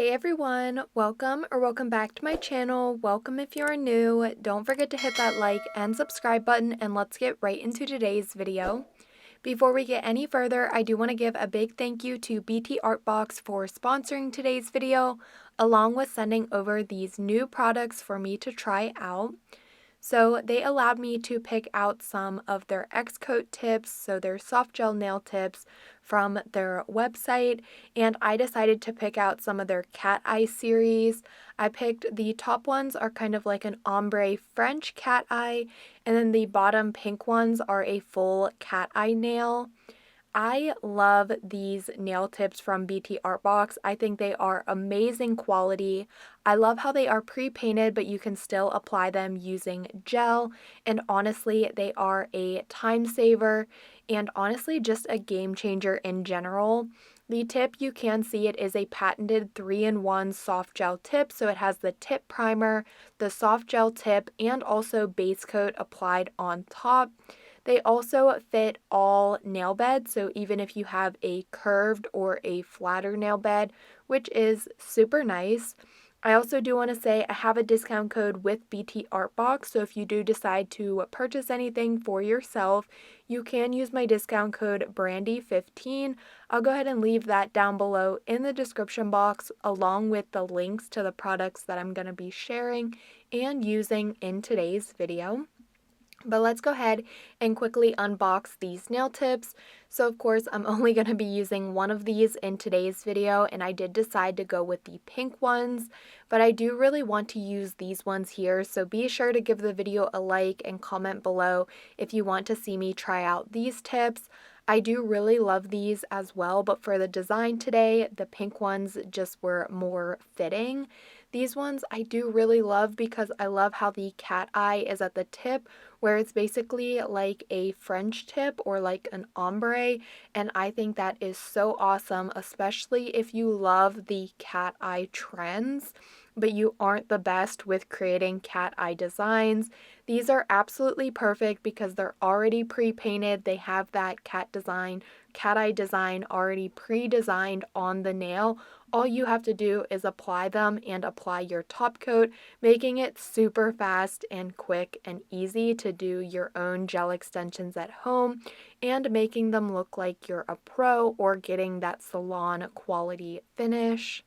Hey everyone, welcome back to my channel. Welcome if you're new. Don't forget to hit that like and subscribe button, and let's get right into today's video. Before we get any further, I do want to give a big thank you to Btartbox for sponsoring today's video, along with sending over these new products for me to try out. So they allowed me to pick out some of their X-Coat tips, so their soft gel nail tips from their website, and I decided to pick out some of their cat eye series. I picked the top ones are kind of like an ombre French cat eye, and then the bottom pink ones are a full cat eye nail. I love these nail tips from Btartbox. I think they are amazing quality. I love how they are pre-painted, but you can still apply them using gel. And honestly, they are a time saver and honestly just a game changer in general. The tip, you can see it is a patented 3-in-1 soft gel tip. So it has the tip primer, the soft gel tip, and also base coat applied on top. They also fit all nail beds, so even if you have a curved or a flatter nail bed, which is super nice. I also do want to say I have a discount code with Btartbox, so if you do decide to purchase anything for yourself, you can use my discount code Brandy15. I'll go ahead and leave that down below in the description box, along with the links to the products that I'm going to be sharing and using in today's video. But let's go ahead and quickly unbox these nail tips. So of course, I'm only going to be using one of these in today's video, and I did decide to go with the pink ones, but I do really want to use these ones here. So be sure to give the video a like and comment below if you want to see me try out these tips. I do really love these as well, but for the design today, the pink ones just were more fitting. These ones I do really love because I love how the cat eye is at the tip, where it's basically like a French tip or like an ombre, and I think that is so awesome, especially if you love the cat eye trends, but you aren't the best with creating cat eye designs. These are absolutely perfect because they're already pre-painted. They have that cat eye design already pre-designed on the nail. All you have to do is apply them and apply your top coat, making it super fast and quick and easy to do your own gel extensions at home and making them look like you're a pro or getting that salon quality finish.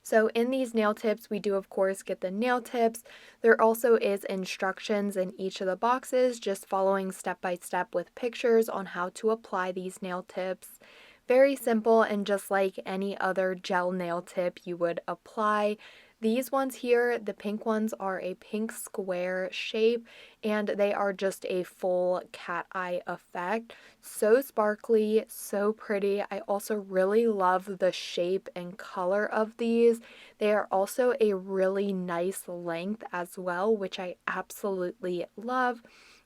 So in these nail tips, we do of course get the nail tips. There also is instructions in each of the boxes, just following step by step with pictures on how to apply these nail tips. Very simple, and just like any other gel nail tip you would apply. These ones here, the pink ones, are a pink square shape, and they are just a full cat eye effect. So sparkly, so pretty. I also really love the shape and color of these. They are also a really nice length as well, which I absolutely love.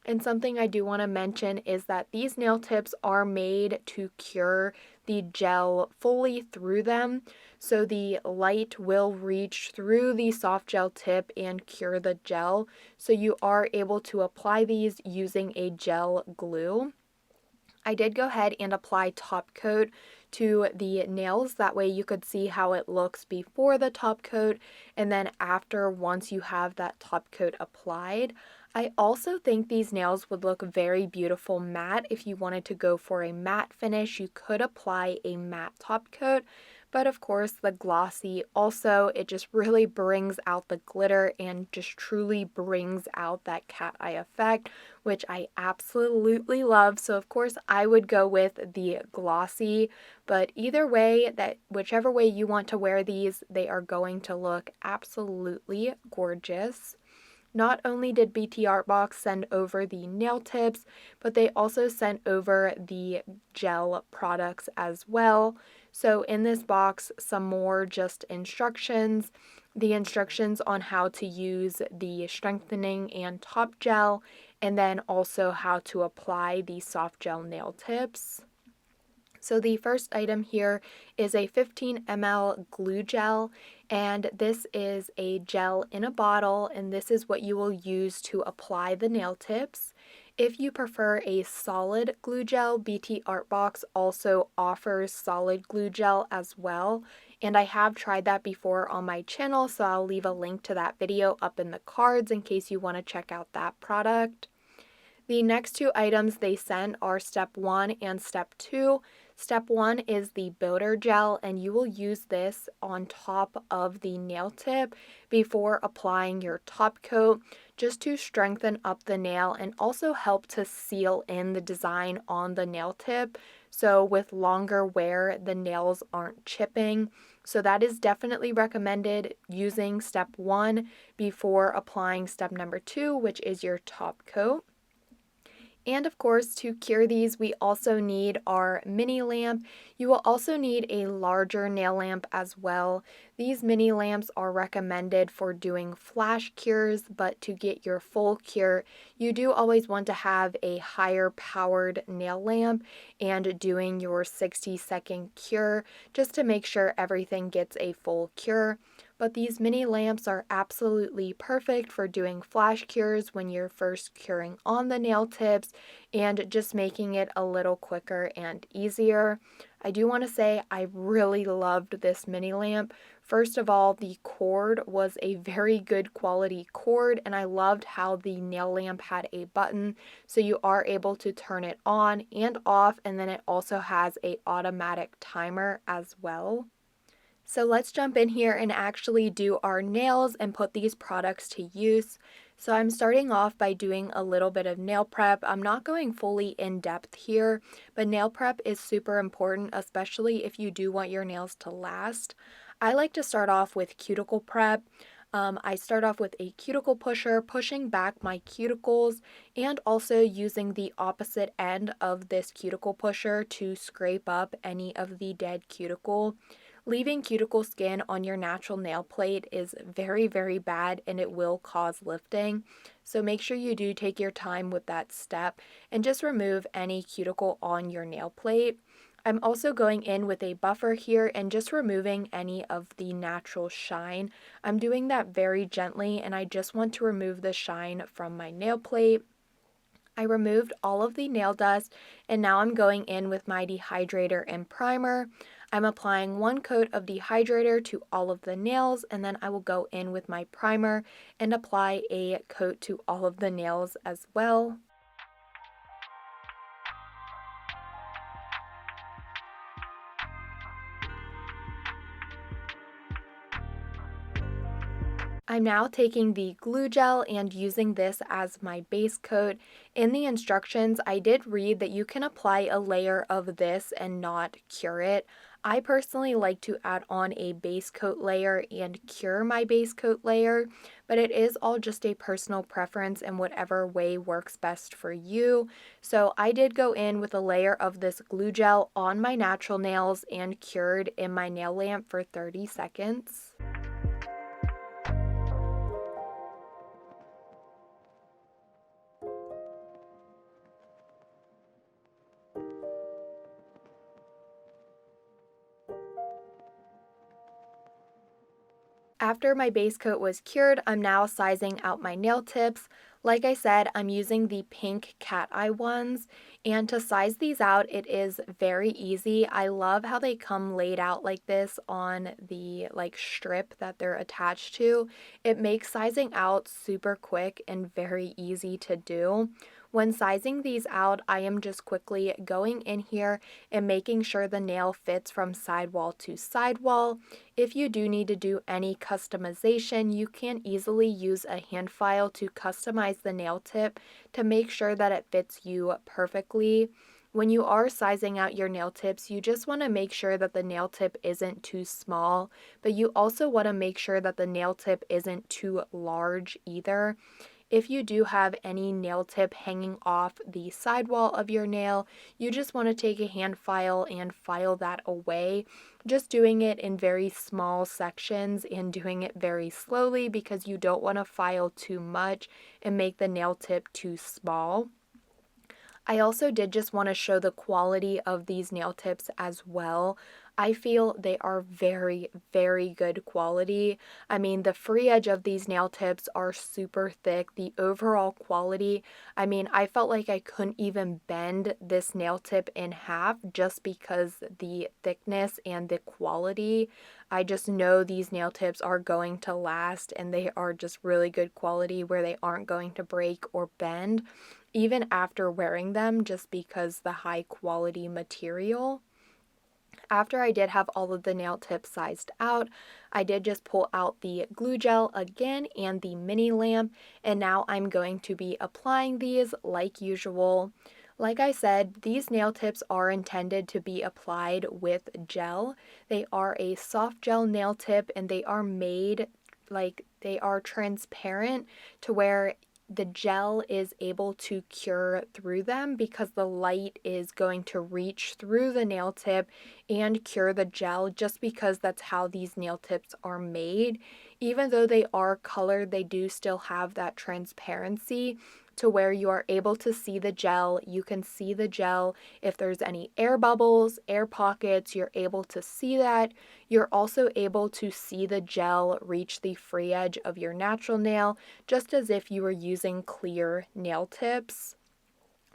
And something I do want to mention is that these nail tips are made to cure the gel fully through them. So the light will reach through the soft gel tip and cure the gel. So you are able to apply these using a gel glue. I did go ahead and apply top coat to the nails. That way you could see how it looks before the top coat and then after, once you have that top coat applied. I also think these nails would look very beautiful matte. If you wanted to go for a matte finish, you could apply a matte top coat. But of course, the glossy also, it just really brings out the glitter and just truly brings out that cat eye effect, which I absolutely love. So of course, I would go with the glossy, but either way, whichever way you want to wear these, they are going to look absolutely gorgeous. Not only did Btartbox send over the nail tips, but they also sent over the gel products as well. So in this box, some more just instructions, the instructions on how to use the strengthening and top gel, and then also how to apply the soft gel nail tips. So the first item here is a 15 ml glue gel, and this is a gel in a bottle, and this is what you will use to apply the nail tips. If you prefer a solid glue gel, Btartbox also offers solid glue gel as well, and I have tried that before on my channel, so I'll leave a link to that video up in the cards in case you want to check out that product. The next two items they sent are step 1 and step 2. Step 1 is the builder gel, and you will use this on top of the nail tip before applying your top coat, just to strengthen up the nail and also help to seal in the design on the nail tip. So with longer wear, the nails aren't chipping. So that is definitely recommended, using step 1 before applying step number 2, which is your top coat. And of course, to cure these, we also need our mini lamp. You will also need a larger nail lamp as well. These mini lamps are recommended for doing flash cures, but to get your full cure, you do always want to have a higher powered nail lamp and doing your 60-second cure, just to make sure everything gets a full cure. But these mini lamps are absolutely perfect for doing flash cures when you're first curing on the nail tips and just making it a little quicker and easier. I do want to say I really loved this mini lamp. First of all, the cord was a very good quality cord, and I loved how the nail lamp had a button, so you are able to turn it on and off, and then it also has an automatic timer as well. So let's jump in here and actually do our nails and put these products to use. So I'm starting off by doing a little bit of nail prep. I'm not going fully in depth here, but nail prep is super important, especially if you do want your nails to last. I like to start off with cuticle prep. I start off with a cuticle pusher, pushing back my cuticles, and also using the opposite end of this cuticle pusher to scrape up any of the dead cuticle. Leaving cuticle skin on your natural nail plate is very, very bad, and it will cause lifting. So make sure you do take your time with that step and just remove any cuticle on your nail plate. I'm also going in with a buffer here and just removing any of the natural shine. I'm doing that very gently, and I just want to remove the shine from my nail plate. I removed all of the nail dust, and now I'm going in with my dehydrator and primer. I'm applying one coat of dehydrator to all of the nails, and then I will go in with my primer and apply a coat to all of the nails as well. I'm now taking the glue gel and using this as my base coat. In the instructions, I did read that you can apply a layer of this and not cure it. I personally like to add on a base coat layer and cure my base coat layer, but it is all just a personal preference and whatever way works best for you. So I did go in with a layer of this glue gel on my natural nails and cured in my nail lamp for 30 seconds. After my base coat was cured, I'm now sizing out my nail tips. Like I said, I'm using the pink cat eye ones, and to size these out, it is very easy. I love how they come laid out like this on the strip that they're attached to. It makes sizing out super quick and very easy to do. When sizing these out, I am just quickly going in here and making sure the nail fits from sidewall to sidewall. If you do need to do any customization, you can easily use a hand file to customize the nail tip to make sure that it fits you perfectly. When you are sizing out your nail tips, you just want to make sure that the nail tip isn't too small, but you also want to make sure that the nail tip isn't too large either. If you do have any nail tip hanging off the sidewall of your nail, you just want to take a hand file and file that away. Just doing it in very small sections and doing it very slowly because you don't want to file too much and make the nail tip too small. I also did just want to show the quality of these nail tips as well. I feel they are very, very good quality. I mean, the free edge of these nail tips are super thick. The overall quality, I mean, I felt like I couldn't even bend this nail tip in half just because the thickness and the quality. I just know these nail tips are going to last and they are just really good quality where they aren't going to break or bend even after wearing them just because the high quality material. After I did have all of the nail tips sized out, I did just pull out the glue gel again and the mini lamp, and now I'm going to be applying these like usual. Like I said, these nail tips are intended to be applied with gel. They are a soft gel nail tip and they are made like they are transparent to where the gel is able to cure through them because the light is going to reach through the nail tip and cure the gel just because that's how these nail tips are made. Even though they are colored, they do still have that transparency to where you are able to see the gel. You can see the gel. If there's any air bubbles, air pockets, you're able to see that. You're also able to see the gel reach the free edge of your natural nail, just as if you were using clear nail tips.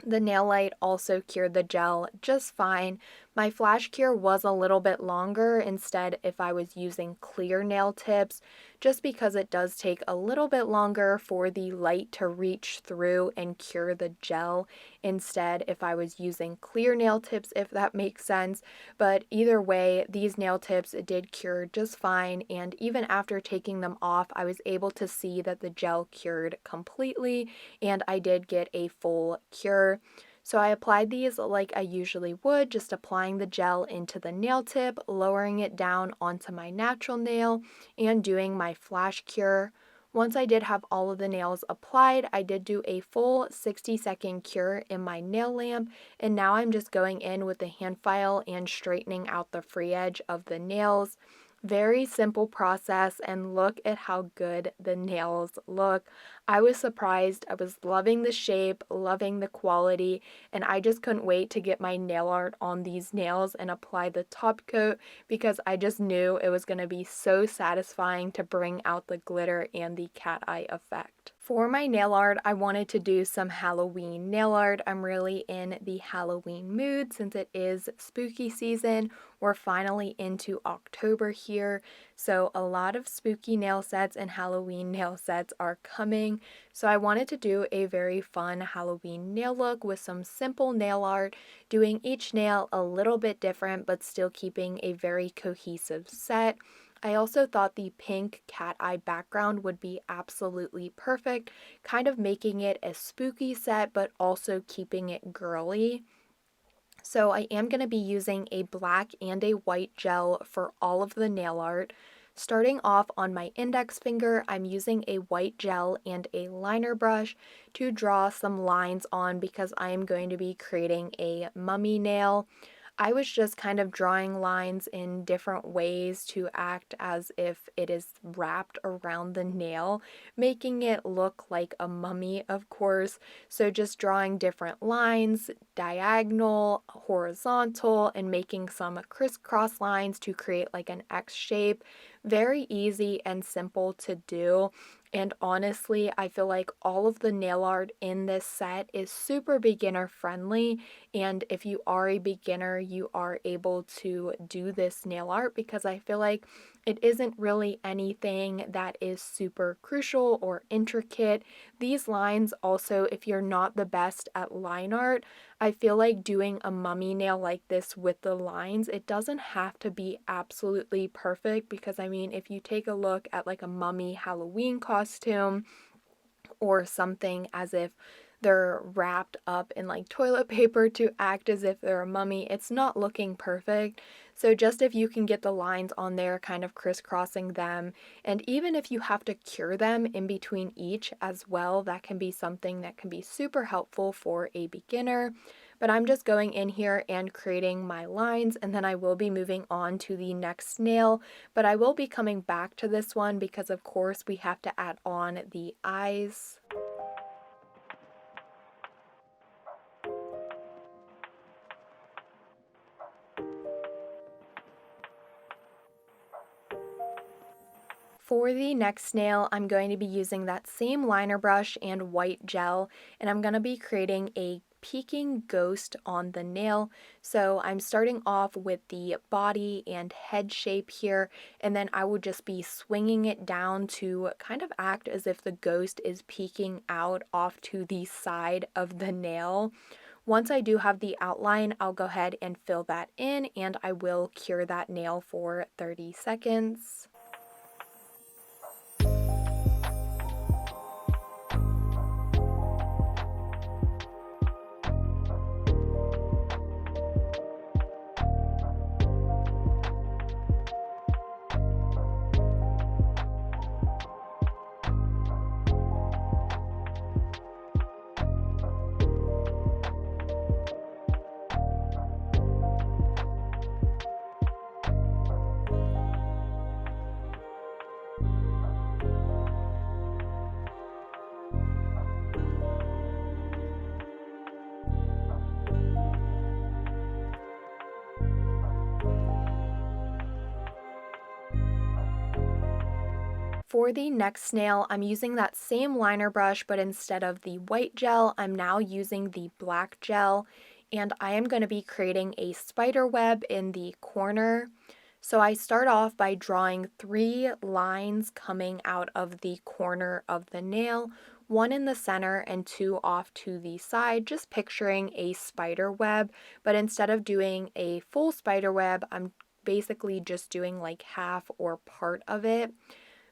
The nail light also cured the gel just fine. My flash cure was a little bit longer instead if I was using clear nail tips, just because it does take a little bit longer for the light to reach through and cure the gel instead if I was using clear nail tips, if that makes sense. But either way, these nail tips did cure just fine, and even after taking them off, I was able to see that the gel cured completely and I did get a full cure. So I applied these like I usually would, just applying the gel into the nail tip, lowering it down onto my natural nail, and doing my flash cure. Once I did have all of the nails applied, I did do a full 60-second cure in my nail lamp, and now I'm just going in with the hand file and straightening out the free edge of the nails. Very simple process, and look at how good the nails look. I was surprised. I was loving the shape, loving the quality, and I just couldn't wait to get my nail art on these nails and apply the top coat because I just knew it was going to be so satisfying to bring out the glitter and the cat eye effect. For my nail art, I wanted to do some Halloween nail art. I'm really in the Halloween mood since it is spooky season. We're finally into October here, so a lot of spooky nail sets and Halloween nail sets are coming. So I wanted to do a very fun Halloween nail look with some simple nail art, doing each nail a little bit different but still keeping a very cohesive set. I also thought the pink cat eye background would be absolutely perfect, kind of making it a spooky set but also keeping it girly. So I am going to be using a black and a white gel for all of the nail art. Starting off on my index finger, I'm using a white gel and a liner brush to draw some lines on because I am going to be creating a mummy nail. I was just kind of drawing lines in different ways to act as if it is wrapped around the nail, making it look like a mummy, of course. So just drawing different lines, diagonal, horizontal, and making some crisscross lines to create like an X shape. Very easy and simple to do. And honestly, I feel like all of the nail art in this set is super beginner friendly. And if you are a beginner, you are able to do this nail art because I feel like it isn't really anything that is super crucial or intricate. These lines also, if you're not the best at line art, I feel like doing a mummy nail like this with the lines, it doesn't have to be absolutely perfect because I mean, if you take a look at like a mummy Halloween costume or something as if they're wrapped up in like toilet paper to act as if they're a mummy, it's not looking perfect. So just if you can get the lines on there, kind of crisscrossing them, and even if you have to cure them in between each as well, that can be something that can be super helpful for a beginner. But I'm just going in here and creating my lines, and then I will be moving on to the next nail, but I will be coming back to this one because of course we have to add on the eyes. For the next nail, I'm going to be using that same liner brush and white gel, and I'm going to be creating a peeking ghost on the nail. So I'm starting off with the body and head shape here, and then I would just be swinging it down to kind of act as if the ghost is peeking out off to the side of the nail. Once I do have the outline, I'll go ahead and fill that in, and I will cure that nail for 30 seconds. For the next nail, I'm using that same liner brush, but instead of the white gel, I'm now using the black gel, and I am going to be creating a spider web in the corner. So I start off by drawing 3 lines coming out of the corner of the nail, 1 in the center and 2 off to the side, just picturing a spider web, but instead of doing a full spider web, I'm basically just doing like half or part of it.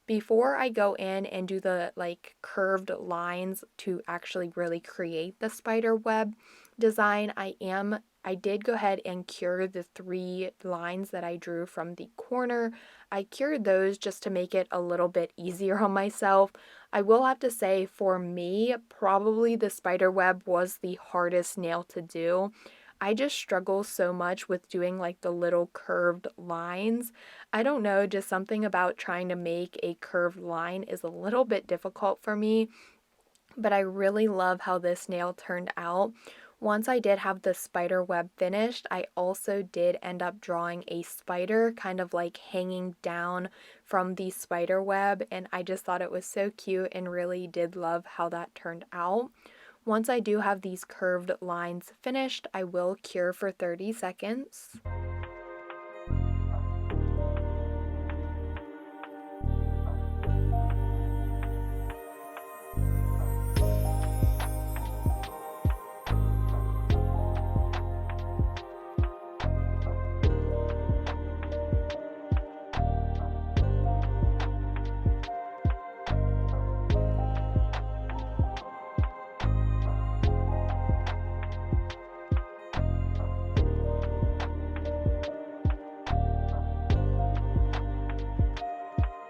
Before I go in and do the like curved lines to actually really create the spider web design, I did go ahead and cure the 3 lines that I drew from the corner. I cured those just to make it a little bit easier on myself. I will have to say, for me, probably the spider web was the hardest nail to do. I just struggle so much with doing like the little curved lines. I don't know, just something about trying to make a curved line is a little bit difficult for me, but I really love how this nail turned out. Once I did have the spider web finished, I also did end up drawing a spider kind of like hanging down from the spider web, and I just thought it was so cute and really did love how that turned out. Once I do have these curved lines finished, I will cure for 30 seconds.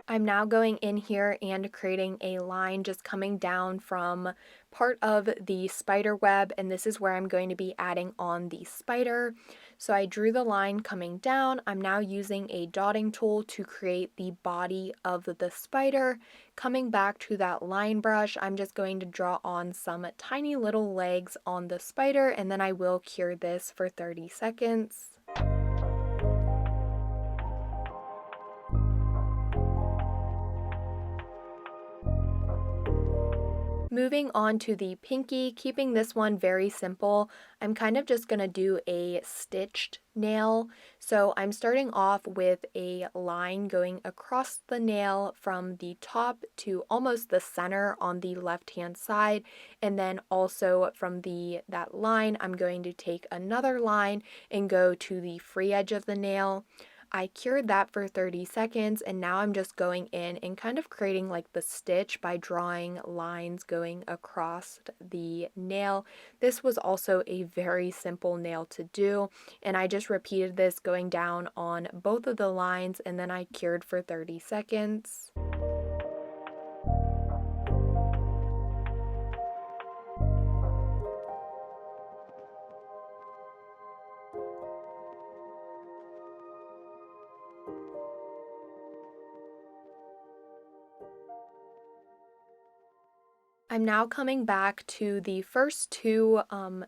I'm now going in here and creating a line just coming down from part of the spider web, and this is where I'm going to be adding on the spider. So I drew the line coming down. I'm now using a dotting tool to create the body of the spider. Coming back to that line brush, I'm just going to draw on some tiny little legs on the spider, and then I will cure this for 30 seconds. Moving on to the pinky, keeping this one very simple, I'm kind of just going to do a stitched nail. So I'm starting off with a line going across the nail from the top to almost the center on the left hand side, and then also from that line I'm going to take another line and go to the free edge of the nail. I cured that for 30 seconds, and now I'm just going in and kind of creating like the stitch by drawing lines going across the nail. This was also a very simple nail to do, and I just repeated this going down on both of the lines, and then I cured for 30 seconds. I'm now coming back to the first two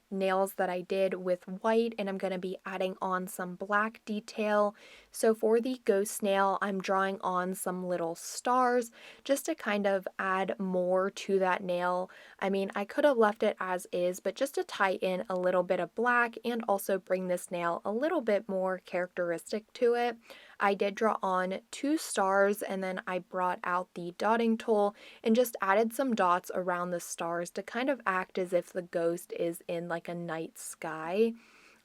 nails that I did with white, and I'm going to be adding on some black detail. So for the ghost nail, I'm drawing on some little stars just to kind of add more to that nail. I mean, I could have left it as is, but just to tie in a little bit of black and also bring this nail a little bit more characteristic to it, I did draw on two stars, and then I brought out the dotting tool and just added some dots around the stars to kind of act as if the ghost is in like a night sky.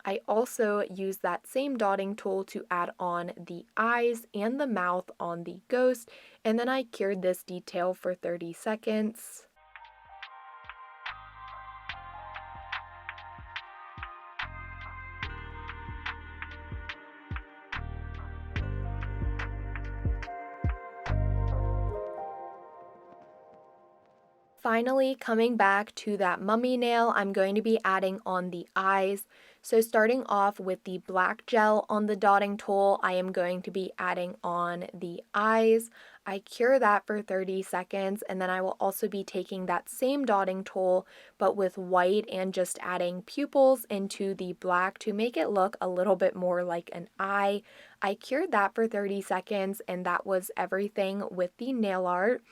I also used that same dotting tool to add on the eyes and the mouth on the ghost, and then I cured this detail for 30 seconds. Finally, coming back to that mummy nail, I'm going to be adding on the eyes. So starting off with the black gel on the dotting tool, I am going to be adding on the eyes. I cure that for 30 seconds, and then I will also be taking that same dotting tool, but with white, and just adding pupils into the black to make it look a little bit more like an eye. I cured that for 30 seconds, and that was everything with the nail art.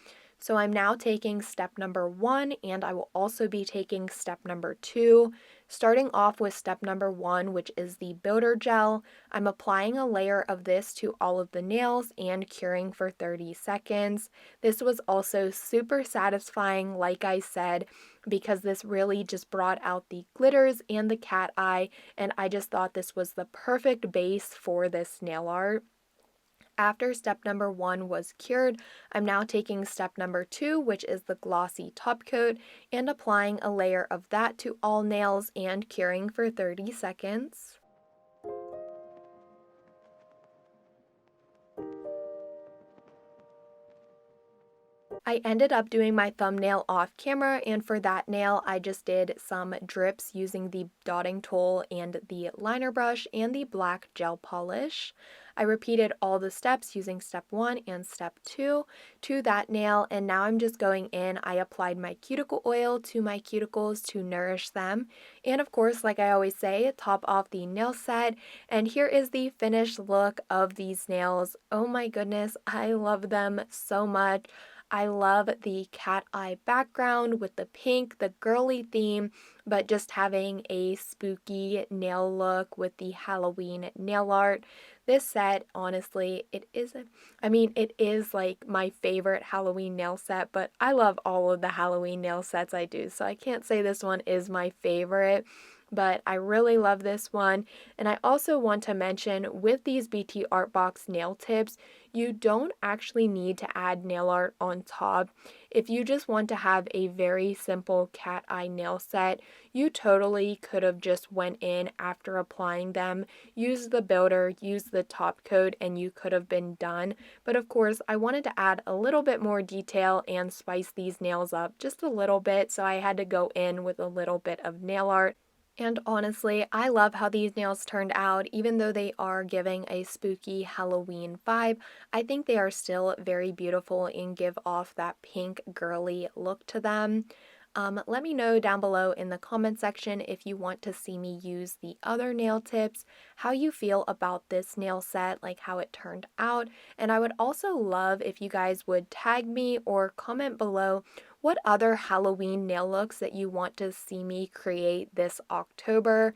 So I'm now taking step number 1, and I will also be taking step number 2. Starting off with step number 1, which is the builder gel, I'm applying a layer of this to all of the nails and curing for 30 seconds. This was also super satisfying, like I said, because this really just brought out the glitters and the cat eye, and I just thought this was the perfect base for this nail art. After step number 1 was cured, I'm now taking step number 2, which is the glossy top coat, and applying a layer of that to all nails and curing for 30 seconds. I ended up doing my thumbnail off camera, and for that nail I just did some drips using the dotting tool and the liner brush and the black gel polish. I repeated all the steps using step 1 and step 2 to that nail, and now I'm just going in. I applied my cuticle oil to my cuticles to nourish them, and of course, like I always say, top off the nail set, and here is the finished look of these nails. Oh my goodness, I love them so much. I love the cat eye background with the pink, the girly theme, but just having a spooky nail look with the Halloween nail art. This set, honestly, it is like my favorite Halloween nail set, but I love all of the Halloween nail sets I do, so I can't say this one is my favorite. But I really love this one. And I also want to mention, with these Btartbox nail tips, you don't actually need to add nail art on top. If you just want to have a very simple cat eye nail set, you totally could have just went in after applying them, used the builder, used the top coat, and you could have been done. But of course, I wanted to add a little bit more detail and spice these nails up just a little bit, so I had to go in with a little bit of nail art. And honestly, I love how these nails turned out. Even though they are giving a spooky Halloween vibe, I think they are still very beautiful and give off that pink girly look to them. Let me know down below in the comment section if you want to see me use the other nail tips, how you feel about this nail set, like how it turned out. And I would also love if you guys would tag me or comment below what other Halloween nail looks that you want to see me create this October.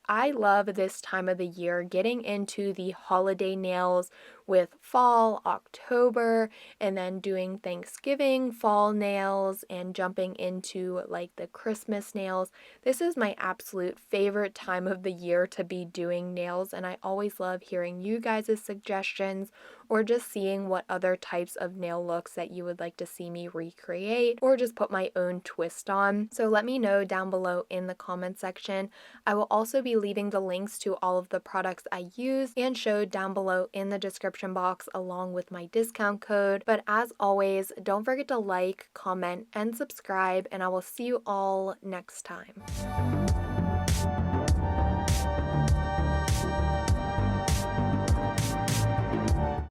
I love this time of the year, getting into the holiday nails with fall, October, and then doing Thanksgiving fall nails and jumping into like the Christmas nails. This is my absolute favorite time of the year to be doing nails, and I always love hearing you guys' suggestions or just seeing what other types of nail looks that you would like to see me recreate or just put my own twist on. So let me know down below in the comment section. I will also be leaving the links to all of the products I use and showed down below in the description box, along with my discount code. But as always, don't forget to like, comment, and subscribe, and I will see you all next time.